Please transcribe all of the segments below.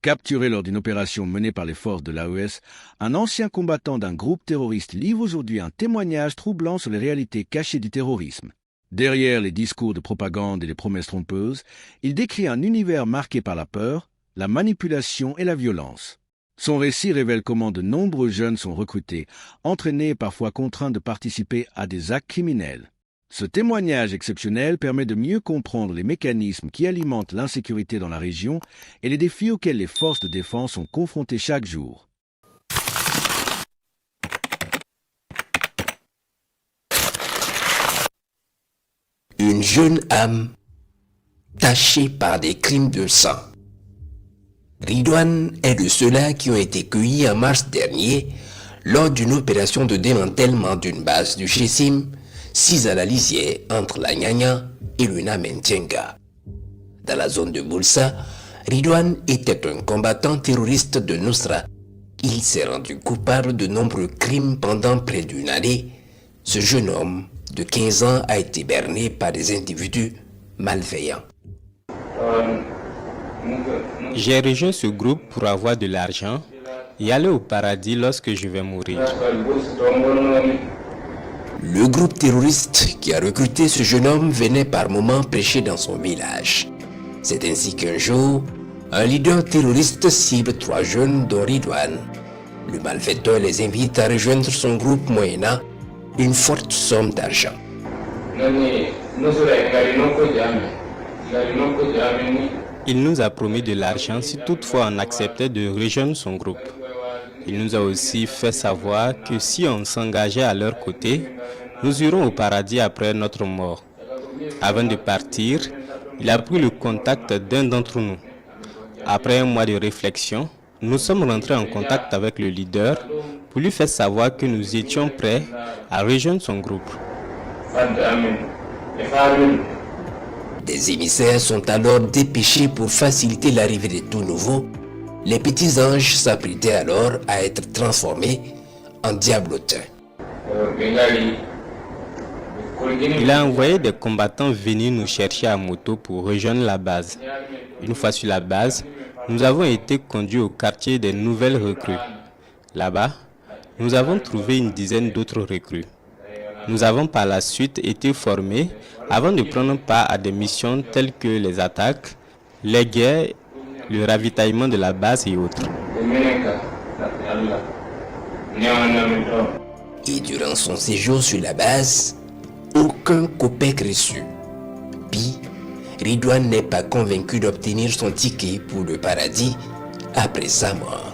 Capturé lors d'une opération menée par les forces de l'AES, un ancien combattant d'un groupe terroriste livre aujourd'hui un témoignage troublant sur les réalités cachées du terrorisme. Derrière les discours de propagande et les promesses trompeuses, il décrit un univers marqué par la peur, la manipulation et la violence. Son récit révèle comment de nombreux jeunes sont recrutés, entraînés et parfois contraints de participer à des actes criminels. Ce témoignage exceptionnel permet de mieux comprendre les mécanismes qui alimentent l'insécurité dans la région et les défis auxquels les forces de défense sont confrontées chaque jour. Une jeune âme tachée par des crimes de sang. Ridwan est de ceux-là qui ont été cueillis en mars dernier lors d'une opération de démantèlement d'une base du Chessim, sise à la lisière entre la Nyanya et le Namentenga. Dans la zone de Boulsa, Ridwan était un combattant terroriste de Nusra. Il s'est rendu coupable de nombreux crimes pendant près d'une année. Ce jeune homme de 15 ans a été berné par des individus malveillants. J'ai rejoint ce groupe pour avoir de l'argent et aller au paradis lorsque je vais mourir. Le groupe terroriste qui a recruté ce jeune homme venait par moments prêcher dans son village. C'est ainsi qu'un jour, un leader terroriste cible 3 jeunes dont Ridwan. Le malfaiteur les invite à rejoindre son groupe moyennant une forte somme d'argent. Il nous a promis de l'argent si toutefois on acceptait de rejoindre son groupe. Il nous a aussi fait savoir que si on s'engageait à leur côté, nous irons au paradis après notre mort. Avant de partir, il a pris le contact d'un d'entre nous. Après un mois de réflexion, nous sommes rentrés en contact avec le leader pour lui faire savoir que nous étions prêts à rejoindre son groupe. Des émissaires sont alors dépêchés pour faciliter l'arrivée des tout nouveaux. Les petits anges s'apprêtaient alors à être transformés en diablotins. Il a envoyé des combattants venir nous chercher à moto pour rejoindre la base. Une fois sur la base, nous avons été conduits au quartier des nouvelles recrues. Là-bas, nous avons trouvé une dizaine d'autres recrues. Nous avons par la suite été formés avant de prendre part à des missions telles que les attaques, les guerres, le ravitaillement de la base et autres. Et durant son séjour sur la base, aucun copec reçu. Puis, Ridwan n'est pas convaincu d'obtenir son ticket pour le paradis après sa mort.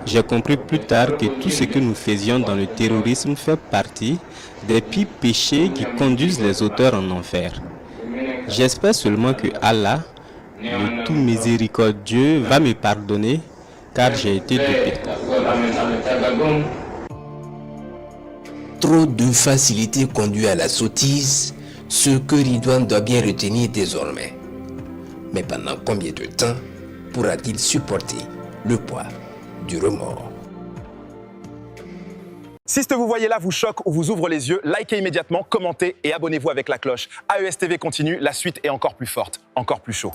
J'ai compris plus tard que tout ce que nous faisions dans le terrorisme fait partie des pires péchés qui conduisent les auteurs en enfer. J'espère seulement que Allah, le tout miséricordieux, va me pardonner car j'ai été dupé. Trop de facilité conduit à la sottise, ce que Ridwan doit bien retenir désormais. Mais pendant combien de temps pourra-t-il supporter le poids du remords? Si ce que vous voyez là vous choque ou vous ouvre les yeux, likez immédiatement, commentez et abonnez-vous avec la cloche. AES TV continue, la suite est encore plus forte, encore plus chaud.